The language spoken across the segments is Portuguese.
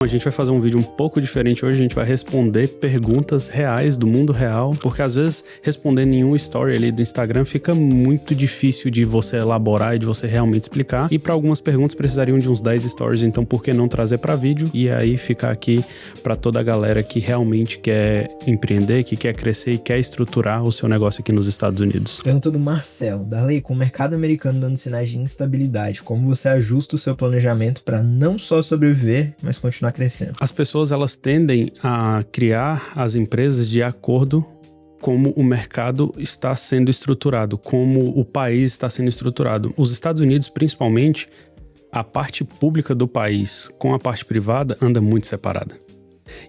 A gente vai fazer um vídeo um pouco diferente hoje, a gente vai responder perguntas reais do mundo real, porque às vezes responder nenhum story ali do Instagram fica muito difícil de você elaborar e de você realmente explicar, e para algumas perguntas precisariam de uns 10 stories, então por que não trazer para vídeo e aí ficar aqui para toda a galera que realmente quer empreender, que quer crescer e quer estruturar o seu negócio aqui nos Estados Unidos. Pergunta do Marcel: Darley, com o mercado americano dando sinais de instabilidade, como você ajusta o seu planejamento para não só sobreviver, mas continuar crescendo? As pessoas, elas tendem a criar as empresas de acordo como o mercado está sendo estruturado, como o país está sendo estruturado. Os Estados Unidos, principalmente, a parte pública do país com a parte privada anda muito separada.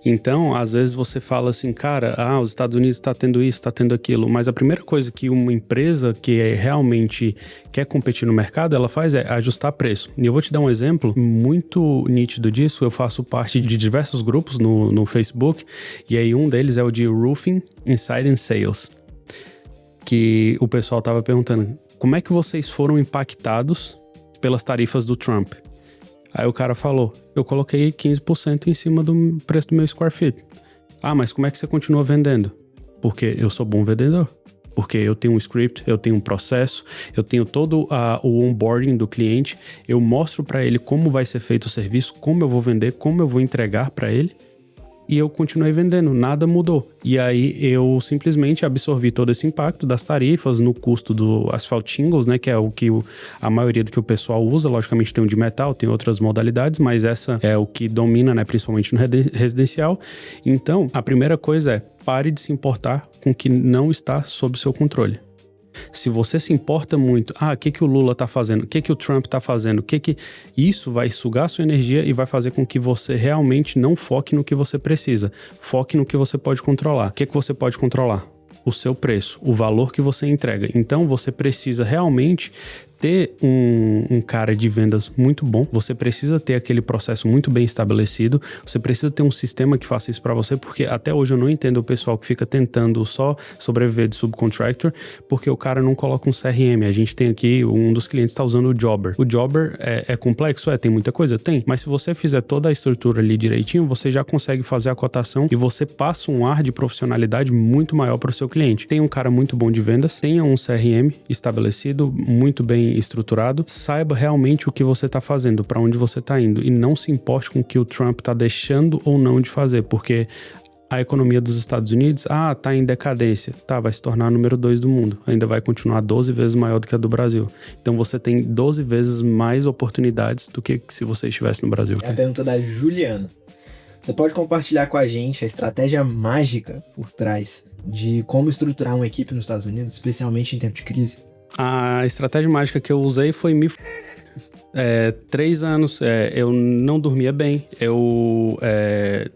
Então, às vezes você fala assim, cara, os Estados Unidos está tendo isso, está tendo aquilo, mas a primeira coisa que uma empresa que realmente quer competir no mercado, ela faz é ajustar preço. E eu vou te dar um exemplo muito nítido disso. Eu faço parte de diversos grupos no Facebook, e aí um deles é o de Roofing Inside and Sales, que o pessoal estava perguntando, como é que vocês foram impactados pelas tarifas do Trump? Aí o cara falou, eu coloquei 15% em cima do preço do meu square feet. Mas como é que você continua vendendo? Porque eu sou bom vendedor. Porque eu tenho um script, eu tenho um processo, eu tenho todo o onboarding do cliente, eu mostro para ele como vai ser feito o serviço, como eu vou vender, como eu vou entregar para ele. E eu continuei vendendo, nada mudou. E aí eu simplesmente absorvi todo esse impacto das tarifas no custo do asphalt shingles, né? Que é o que a maioria do que o pessoal usa. Logicamente tem um de metal, tem outras modalidades, mas essa é o que domina, né? Principalmente no residencial. Então, a primeira coisa é, pare de se importar com o que não está sob seu controle. Se você se importa muito, o que o Lula tá fazendo, o que o Trump tá fazendo, isso vai sugar sua energia e vai fazer com que você realmente não foque no que você precisa. Foque no que você pode controlar. O que você pode controlar? O seu preço, o valor que você entrega. Então você precisa realmente ter um cara de vendas muito bom, você precisa ter aquele processo muito bem estabelecido, você precisa ter um sistema que faça isso para você, porque até hoje eu não entendo o pessoal que fica tentando só sobreviver de subcontractor, porque o cara não coloca um CRM. A gente tem aqui, um dos clientes está usando o Jobber. O Jobber é complexo? Tem muita coisa? Tem, mas se você fizer toda a estrutura ali direitinho, você já consegue fazer a cotação e você passa um ar de profissionalidade muito maior para o seu cliente. Tem um cara muito bom de vendas, tenha um CRM estabelecido, muito bem estruturado, saiba realmente o que você está fazendo, para onde você está indo, e não se importe com o que o Trump está deixando ou não de fazer, porque a economia dos Estados Unidos, tá em decadência, vai se tornar número 2 do mundo, ainda vai continuar 12 vezes maior do que a do Brasil. Então você tem 12 vezes mais oportunidades do que se você estivesse no Brasil. É a pergunta da Juliana. Você pode compartilhar com a gente a estratégia mágica por trás de como estruturar uma equipe nos Estados Unidos, especialmente em tempo de crise? A estratégia mágica que eu usei foi 3 anos, eu não dormia bem, eu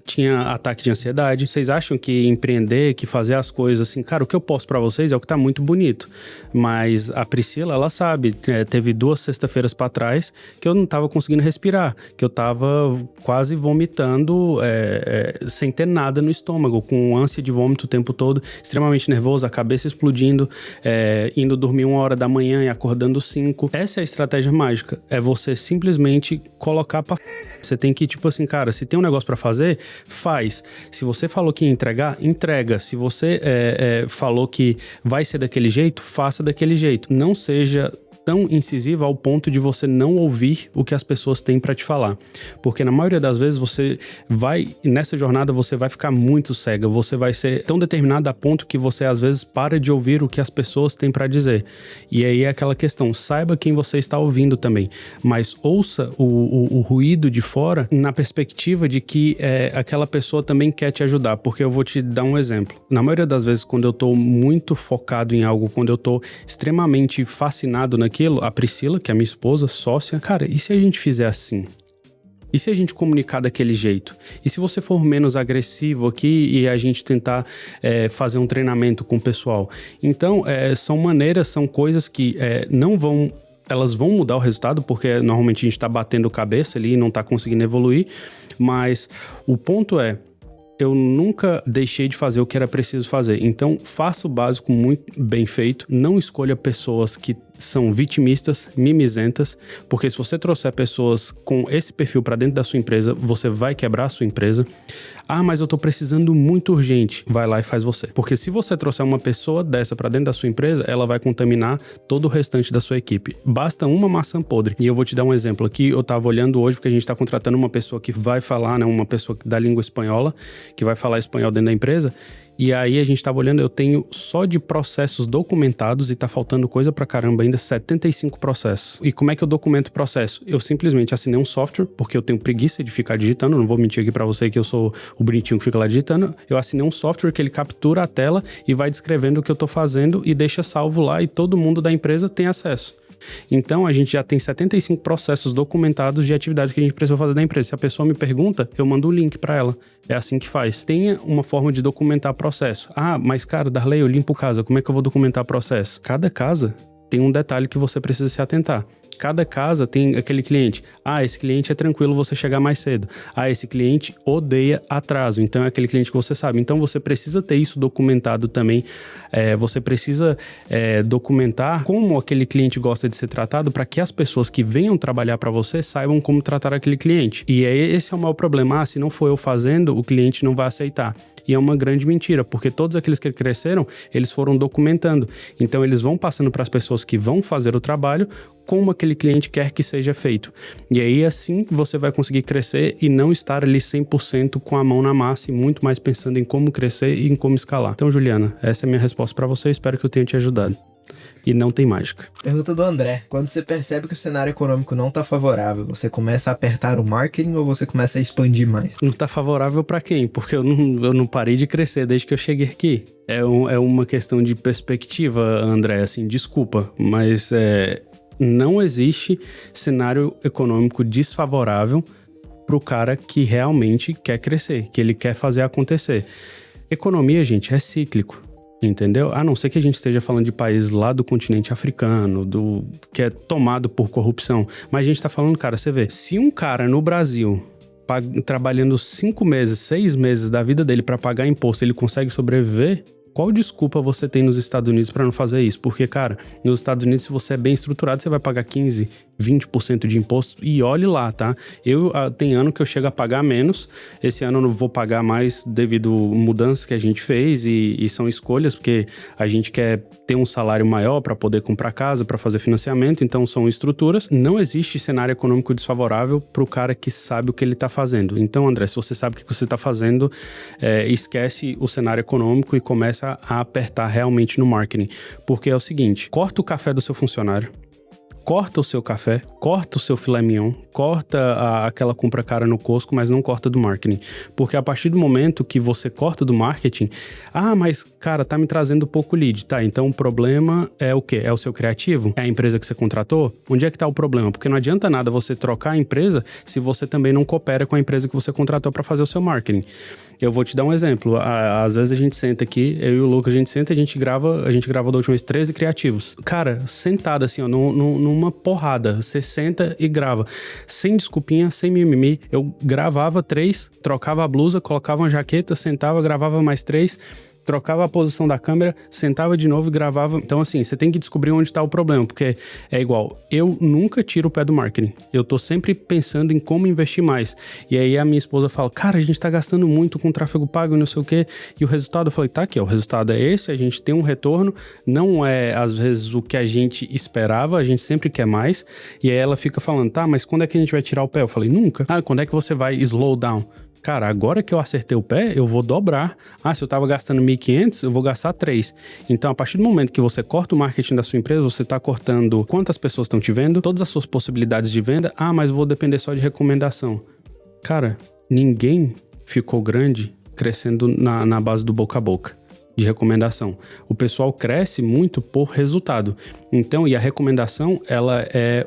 tinha ataque de ansiedade. Vocês acham que empreender, que fazer as coisas assim, cara, o que eu posto pra vocês é o que tá muito bonito, mas a Priscila, ela sabe, teve 2 sexta-feiras pra trás que eu não tava conseguindo respirar, que eu tava quase vomitando, sem ter nada no estômago, com ânsia de vômito o tempo todo, extremamente nervoso, a cabeça explodindo, indo dormir 1h da manhã e acordando 5. Essa é a estratégia mágica, você simplesmente colocar pra... Você tem que, tipo assim, cara, se tem um negócio pra fazer, faz. Se você falou que ia entregar, entrega. Se você falou que vai ser daquele jeito, faça daquele jeito. Não seja tão incisiva ao ponto de você não ouvir o que as pessoas têm para te falar. Porque na maioria das vezes nessa jornada você vai ficar muito cega, você vai ser tão determinado a ponto que você às vezes para de ouvir o que as pessoas têm para dizer. E aí é aquela questão, saiba quem você está ouvindo também, mas ouça o ruído de fora na perspectiva de que aquela pessoa também quer te ajudar, porque eu vou te dar um exemplo. Na maioria das vezes, quando eu tô muito focado em algo, quando eu tô extremamente fascinado naquilo, a Priscila, que é minha esposa, sócia, cara, e se a gente fizer assim? E se a gente comunicar daquele jeito? E se você for menos agressivo aqui e a gente tentar fazer um treinamento com o pessoal? Então, são maneiras, são coisas que elas vão mudar o resultado, porque normalmente a gente tá batendo cabeça ali e não tá conseguindo evoluir, mas o ponto eu nunca deixei de fazer o que era preciso fazer. Então, faça o básico muito bem feito. Não escolha pessoas que são vitimistas, mimizentas, porque se você trouxer pessoas com esse perfil para dentro da sua empresa, você vai quebrar a sua empresa. Ah, mas eu tô precisando muito urgente. Vai lá e faz você. Porque se você trouxer uma pessoa dessa para dentro da sua empresa, ela vai contaminar todo o restante da sua equipe. Basta uma maçã podre. E eu vou te dar um exemplo aqui. Eu tava olhando hoje porque a gente tá contratando uma pessoa que vai falar, né, uma pessoa da língua espanhola, que vai falar espanhol dentro da empresa. E aí a gente tava olhando, eu tenho só de processos documentados e tá faltando coisa pra caramba ainda, 75 processos. E como é que eu documento o processo? Eu simplesmente assinei um software, porque eu tenho preguiça de ficar digitando, não vou mentir aqui pra você que eu sou o bonitinho que fica lá digitando. Eu assinei um software que ele captura a tela e vai descrevendo o que eu tô fazendo e deixa salvo lá e todo mundo da empresa tem acesso. Então, a gente já tem 75 processos documentados de atividades que a gente precisa fazer da empresa. Se a pessoa me pergunta, eu mando o link para ela. É assim que faz. Tenha uma forma de documentar processo. Ah, mas cara, Darley, eu limpo casa. Como é que eu vou documentar processo? Cada casa tem um detalhe que você precisa se atentar. Cada casa tem aquele cliente. Ah, esse cliente é tranquilo você chegar mais cedo. Ah, esse cliente odeia atraso. Então é aquele cliente que você sabe. Então você precisa ter isso documentado também. Você precisa documentar como aquele cliente gosta de ser tratado para que as pessoas que venham trabalhar para você saibam como tratar aquele cliente. E esse é o maior problema. Ah, se não for eu fazendo, o cliente não vai aceitar. E é uma grande mentira, porque todos aqueles que cresceram, eles foram documentando. Então eles vão passando para as pessoas que vão fazer o trabalho como aquele cliente quer que seja feito. E aí assim você vai conseguir crescer e não estar ali 100% com a mão na massa e muito mais pensando em como crescer e em como escalar. Então, Juliana, essa é a minha resposta para você. Espero que eu tenha te ajudado. E não tem mágica. Pergunta do André. Quando você percebe que o cenário econômico não tá favorável, você começa a apertar o marketing ou você começa a expandir mais? Não tá favorável para quem? Porque eu não parei de crescer desde que eu cheguei aqui. É uma questão de perspectiva, André. Assim, desculpa, mas não existe cenário econômico desfavorável pro cara que realmente quer crescer, que ele quer fazer acontecer. Economia, gente, é cíclico. Entendeu? A não ser que a gente esteja falando de países lá do continente africano, que é tomado por corrupção. Mas a gente tá falando, cara, você vê, se um cara no Brasil, trabalhando 5 meses, 6 meses da vida dele para pagar imposto, ele consegue sobreviver, qual desculpa você tem nos Estados Unidos para não fazer isso? Porque, cara, nos Estados Unidos, se você é bem estruturado, você vai pagar 15%, 20% de imposto e olhe lá, tá? Tem ano que eu chego a pagar menos, esse ano eu não vou pagar mais devido mudanças que a gente fez e são escolhas, porque a gente quer ter um salário maior para poder comprar casa, para fazer financiamento, então são estruturas. Não existe cenário econômico desfavorável para o cara que sabe o que ele tá fazendo. Então, André, se você sabe o que você tá fazendo, esquece o cenário econômico e começa a apertar realmente no marketing, porque é o seguinte, corta o café do seu funcionário, corta o seu café, corta o seu filé mignon, corta aquela compra cara no Costco, mas não corta do marketing. Porque a partir do momento que você corta do marketing, mas cara, tá me trazendo pouco lead, tá? Então o problema é o quê? É o seu criativo? É a empresa que você contratou? Onde é que tá o problema? Porque não adianta nada você trocar a empresa se você também não coopera com a empresa que você contratou para fazer o seu marketing. Eu vou te dar um exemplo. Às vezes a gente senta aqui, eu e o Lucas, a gente grava da última vez 13 criativos. Cara, sentado assim, ó, numa porrada. Você senta e grava. Sem desculpinha, sem mimimi. Eu gravava 3, trocava a blusa, colocava uma jaqueta, sentava, gravava mais 3, trocava a posição da câmera, sentava de novo e gravava. Então, assim, você tem que descobrir onde está o problema, porque é igual, eu nunca tiro o pé do marketing. Eu tô sempre pensando em como investir mais. E aí a minha esposa fala, cara, a gente tá gastando muito com tráfego pago e não sei o quê. E o resultado, eu falei, tá aqui, ó, o resultado é esse, a gente tem um retorno, não é, às vezes, o que a gente esperava, a gente sempre quer mais. E aí ela fica falando, tá, mas quando é que a gente vai tirar o pé? Eu falei, nunca. Quando é que você vai slow down? Cara, agora que eu acertei o pé, eu vou dobrar. Se eu tava gastando 1.500, eu vou gastar 3. Então, a partir do momento que você corta o marketing da sua empresa, você tá cortando quantas pessoas estão te vendo, todas as suas possibilidades de venda. Mas vou depender só de recomendação. Cara, ninguém ficou grande crescendo na base do boca a boca, de recomendação. O pessoal cresce muito por resultado. Então, e a recomendação, ela é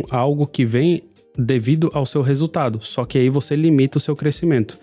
algo que vem devido ao seu resultado, só que aí você limita o seu crescimento.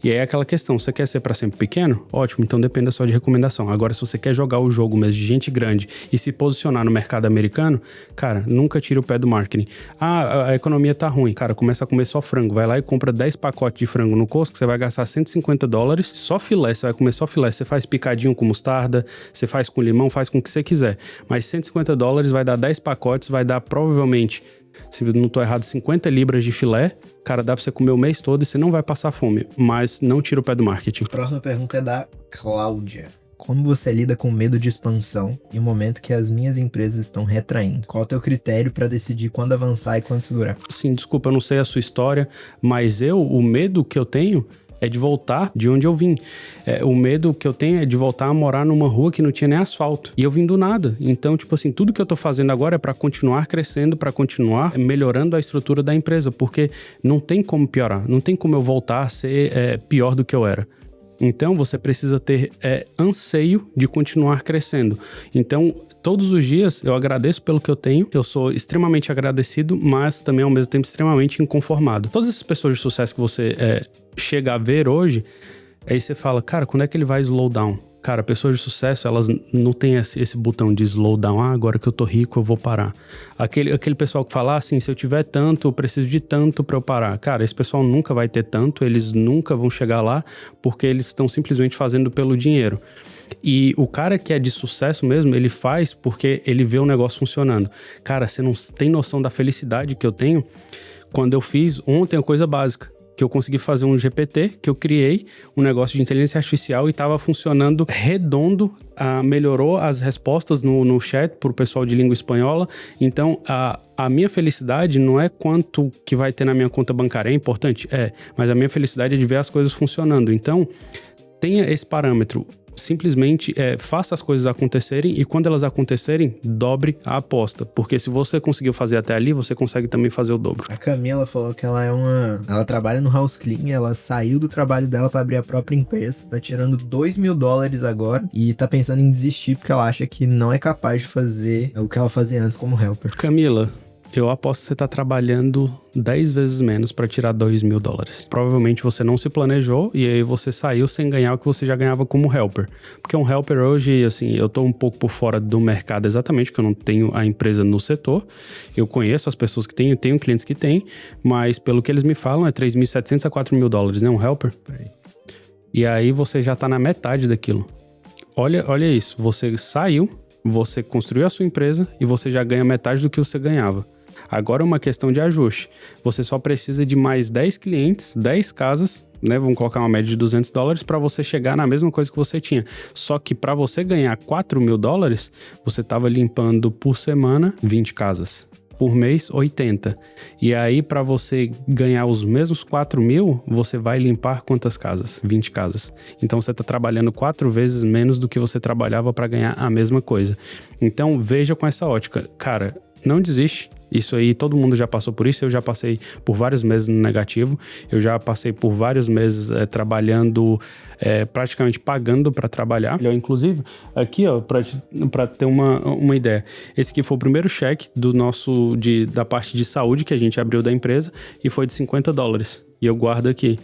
E aí é aquela questão, você quer ser para sempre pequeno? Ótimo, então dependa só de recomendação. Agora, se você quer jogar o jogo mesmo de gente grande e se posicionar no mercado americano, cara, nunca tire o pé do marketing. A economia tá ruim, cara, começa a comer só frango, vai lá e compra 10 pacotes de frango no Costco, você vai gastar $150, só filé, você vai comer só filé, você faz picadinho com mostarda, você faz com limão, faz com o que você quiser, mas $150 vai dar 10 pacotes, vai dar provavelmente, se eu não tô errado, 50 libras de filé. Cara, dá pra você comer o mês todo e você não vai passar fome. Mas não tira o pé do marketing. A próxima pergunta é da Cláudia. Como você lida com medo de expansão em um momento que as minhas empresas estão retraindo? Qual é o teu critério para decidir quando avançar e quando segurar? Sim, desculpa, eu não sei a sua história, mas o medo que eu tenho é de voltar de onde eu vim. O medo que eu tenho é de voltar a morar numa rua que não tinha nem asfalto. E eu vim do nada. Então, tipo assim, tudo que eu tô fazendo agora é para continuar crescendo, para continuar melhorando a estrutura da empresa, porque não tem como piorar, não tem como eu voltar a ser pior do que eu era. Então, você precisa ter anseio de continuar crescendo. Então, todos os dias eu agradeço pelo que eu tenho, eu sou extremamente agradecido, mas também ao mesmo tempo extremamente inconformado. Todas essas pessoas de sucesso que você chega a ver hoje, aí você fala, cara, quando é que ele vai slow down? Cara, pessoas de sucesso, elas não têm esse botão de slow down. Agora que eu tô rico, eu vou parar. Aquele pessoal que fala assim, se eu tiver tanto, eu preciso de tanto pra eu parar. Cara, esse pessoal nunca vai ter tanto, eles nunca vão chegar lá, porque eles estão simplesmente fazendo pelo dinheiro. E o cara que é de sucesso mesmo, ele faz porque ele vê o negócio funcionando. Cara, você não tem noção da felicidade que eu tenho quando eu fiz ontem uma coisa básica. Que eu consegui fazer um GPT, que eu criei um negócio de inteligência artificial e estava funcionando redondo, melhorou as respostas no chat para o pessoal de língua espanhola. Então, a minha felicidade não é quanto que vai ter na minha conta bancária, é importante? Mas a minha felicidade é de ver as coisas funcionando. Então, tenha esse parâmetro. Simplesmente faça as coisas acontecerem e quando elas acontecerem, dobre a aposta. Porque se você conseguiu fazer até ali, você consegue também fazer o dobro. A Camila falou que ela trabalha no house cleaning, ela saiu do trabalho dela para abrir a própria empresa, tá tirando $2.000 agora e tá pensando em desistir porque ela acha que não é capaz de fazer o que ela fazia antes como helper. Camila, eu aposto que você tá trabalhando 10 vezes menos para tirar $2.000. Provavelmente você não se planejou e aí você saiu sem ganhar o que você já ganhava como helper. Porque um helper hoje, assim, eu tô um pouco por fora do mercado exatamente, porque eu não tenho a empresa no setor. Eu conheço as pessoas que têm, eu tenho clientes que têm, mas pelo que eles me falam é $3.700 a $4.000, né? Um helper. E aí você já tá na metade daquilo. Olha isso, você saiu, você construiu a sua empresa e você já ganha metade do que você ganhava. Agora é uma questão de ajuste. Você só precisa de mais 10 clientes, 10 casas, né? Vamos colocar uma média de $200 para você chegar na mesma coisa que você tinha. Só que para você ganhar $4.000, você estava limpando por semana 20 casas. Por mês, 80. E aí, para você ganhar os mesmos 4.000, você vai limpar quantas casas? 20 casas. Então, você está trabalhando 4 vezes menos do que você trabalhava para ganhar a mesma coisa. Então, veja com essa ótica. Cara, não desiste. Isso aí, todo mundo já passou por isso. Eu já passei por vários meses no negativo. Eu já passei por vários meses trabalhando, praticamente pagando para trabalhar. Inclusive, aqui, ó, para ter uma ideia. Esse aqui foi o primeiro cheque da parte de saúde que a gente abriu da empresa e foi de $50. E eu guardo aqui.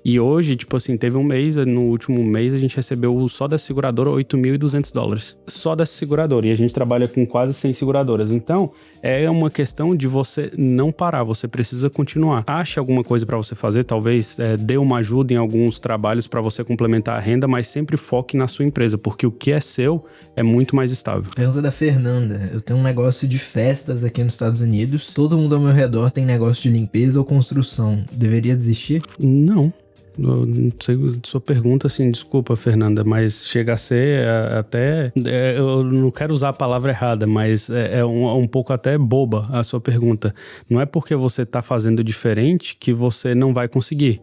E hoje, tipo assim, teve um mês, no último mês a gente recebeu só dessa seguradora $8.200. Só dessa seguradora. E a gente trabalha com quase 100 seguradoras. Então, é uma questão de você não parar, você precisa continuar. Ache alguma coisa para você fazer, talvez dê uma ajuda em alguns trabalhos para você complementar a renda, mas sempre foque na sua empresa, porque o que é seu é muito mais estável. Pergunta da Fernanda. Eu tenho um negócio de festas aqui nos Estados Unidos. Todo mundo ao meu redor tem negócio de limpeza ou construção. Deveria desistir? Não. Eu não sei, sua pergunta, assim, desculpa, Fernanda, mas chega a ser até... eu não quero usar a palavra errada, mas é um pouco até boba a sua pergunta. Não é porque você está fazendo diferente que você não vai conseguir.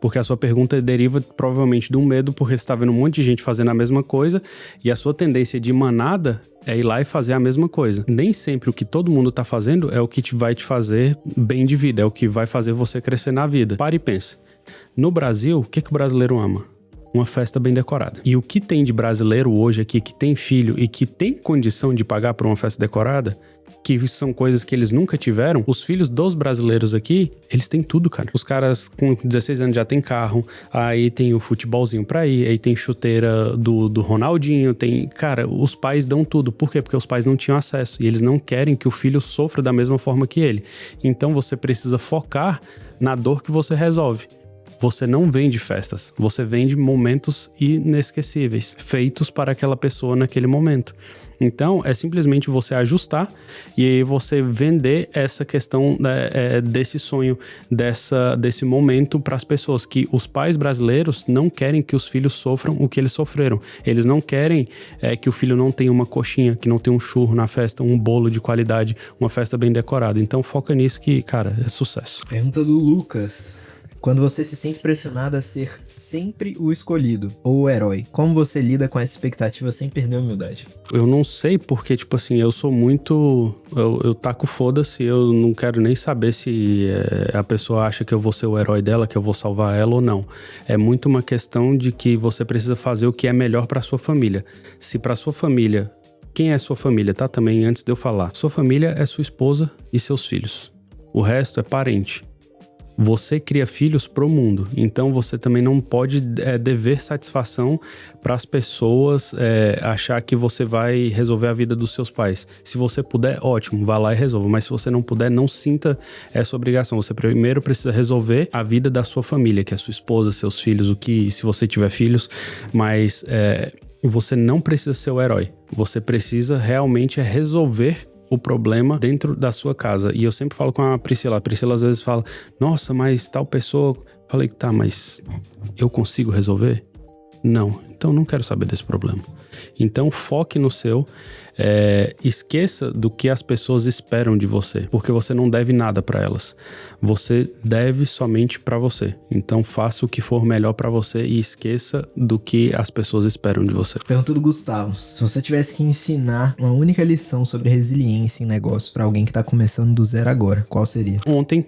Porque a sua pergunta deriva provavelmente de um medo, porque você está vendo um monte de gente fazendo a mesma coisa e a sua tendência de manada é ir lá e fazer a mesma coisa. Nem sempre o que todo mundo está fazendo é o que vai te fazer bem de vida, é o que vai fazer você crescer na vida. Para e pensa. No Brasil, o que o brasileiro ama? uma festa bem decorada. E o que tem de brasileiro hoje aqui que tem filho e que tem condição de pagar por uma festa decorada, que são coisas que eles nunca tiveram, os filhos dos brasileiros aqui, eles têm tudo, cara. Os caras com 16 anos já tem carro, aí tem o futebolzinho pra ir, aí tem chuteira do Ronaldinho, tem... Cara, os pais dão tudo. Por quê? Porque os pais não tinham acesso e eles não querem que o filho sofra da mesma forma que ele. Então você precisa focar na dor que você resolve. Você não vende festas, você vende momentos inesquecíveis, feitos para aquela pessoa naquele momento. Então, é simplesmente você ajustar e aí você vender essa questão desse sonho, desse momento para as pessoas, que os pais brasileiros não querem que os filhos sofram o que eles sofreram. Eles não querem que o filho não tenha uma coxinha, que não tenha um churro na festa, um bolo de qualidade, uma festa bem decorada. Então, foca nisso que, cara, é sucesso. Pergunta do Lucas. Quando você se sente pressionado a ser sempre o escolhido ou o herói, como você lida com essa expectativa sem perder a humildade? Eu não sei porque, tipo assim, eu sou muito... Eu taco foda-se, eu não quero nem saber se a pessoa acha que eu vou ser o herói dela, que eu vou salvar ela ou não. É muito uma questão de que você precisa fazer o que é melhor pra sua família. Se pra sua família... Quem é sua família, tá? Também, antes de eu falar. Sua família é sua esposa e seus filhos. O resto é parente. Você cria filhos pro mundo, então você também não pode dever satisfação para as pessoas achar que você vai resolver a vida dos seus pais. Se você puder, ótimo, vá lá e resolva, mas se você não puder, não sinta essa obrigação. Você primeiro precisa resolver a vida da sua família, que é sua esposa, seus filhos, se você tiver filhos, mas você não precisa ser o herói. Você precisa realmente resolver o problema dentro da sua casa. E eu sempre falo com a Priscila. A Priscila às vezes fala, nossa, mas tal pessoa... Falei, tá, mas eu consigo resolver? Não. Então não quero saber desse problema. Então foque no seu. Esqueça do que as pessoas esperam de você, porque você não deve nada para elas. Você deve somente para você. Então faça o que for melhor para você e esqueça do que as pessoas esperam de você. Pergunta do Gustavo. Se você tivesse que ensinar uma única lição sobre resiliência em negócio para alguém que tá começando do zero agora, qual seria? Ontem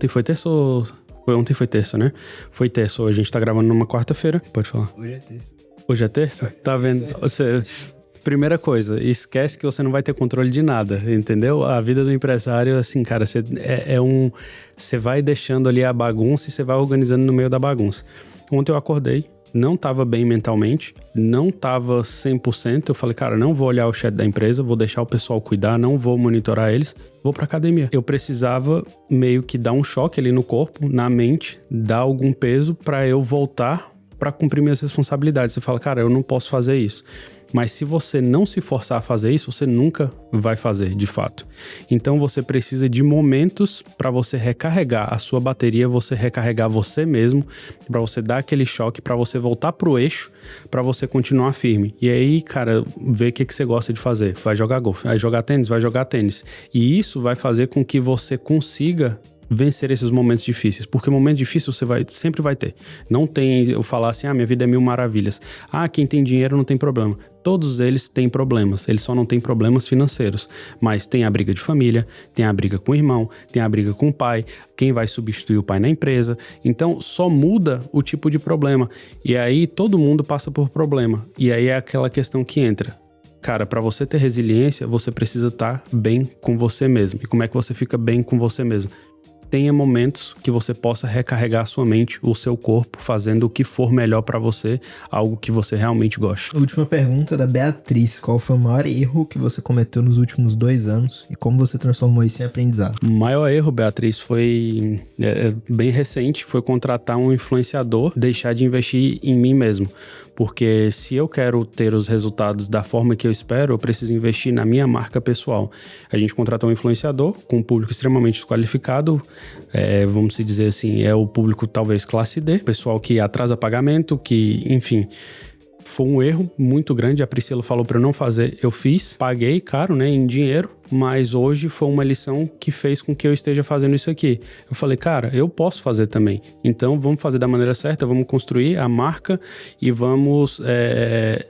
foi terça ou... Ontem foi terça, né? Foi terça. Hoje a gente tá gravando numa quarta-feira. Pode falar. Hoje é terça. Hoje é terça? Tá vendo? Primeira coisa, esquece que você não vai ter controle de nada, entendeu? A vida do empresário, assim, cara, você vai deixando ali a bagunça e você vai organizando no meio da bagunça. Ontem eu acordei, não tava bem mentalmente, não tava 100%. Eu falei, cara, não vou olhar o chat da empresa, vou deixar o pessoal cuidar, não vou monitorar eles, vou pra academia. Eu precisava meio que dar um choque ali no corpo, na mente, dar algum peso pra eu voltar pra cumprir minhas responsabilidades. Você fala, cara, eu não posso fazer isso. Mas se você não se forçar a fazer isso, você nunca vai fazer, de fato. Então você precisa de momentos para você recarregar a sua bateria, você recarregar você mesmo, para você dar aquele choque, para você voltar pro eixo, para você continuar firme. E aí, cara, vê o que você gosta de fazer. Vai jogar golfe, vai jogar tênis. E isso vai fazer com que você consiga vencer esses momentos difíceis, porque momentos difíceis você sempre vai ter. Não tem eu falar assim, minha vida é mil maravilhas. Quem tem dinheiro não tem problema. Todos eles têm problemas, eles só não têm problemas financeiros, mas tem a briga de família, tem a briga com o irmão, tem a briga com o pai, quem vai substituir o pai na empresa. Então só muda o tipo de problema, e aí todo mundo passa por problema, e aí é aquela questão que entra. Cara, para você ter resiliência, você precisa estar bem com você mesmo. E como é que você fica bem com você mesmo? Tenha momentos que você possa recarregar a sua mente, o seu corpo, fazendo o que for melhor pra você, algo que você realmente gosta. Última pergunta da Beatriz. Qual foi o maior erro que você cometeu nos últimos 2 anos e como você transformou isso em aprendizado? O maior erro, Beatriz, foi bem recente, foi contratar um influenciador, deixar de investir em mim mesmo. Porque se eu quero ter os resultados da forma que eu espero, eu preciso investir na minha marca pessoal. A gente contratou um influenciador com um público extremamente qualificado, vamos dizer assim, é o público talvez classe D, pessoal que atrasa pagamento, que, enfim... Foi um erro muito grande, a Priscila falou para eu não fazer, eu fiz, paguei caro, né, em dinheiro, mas hoje foi uma lição que fez com que eu esteja fazendo isso aqui. Eu falei, cara, eu posso fazer também, então vamos fazer da maneira certa, vamos construir a marca e vamos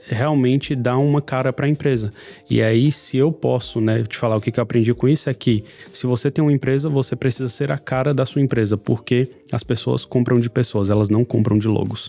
realmente dar uma cara para a empresa. E aí, se eu posso, né, te falar o que eu aprendi com isso, é que se você tem uma empresa, você precisa ser a cara da sua empresa, porque as pessoas compram de pessoas, elas não compram de logos.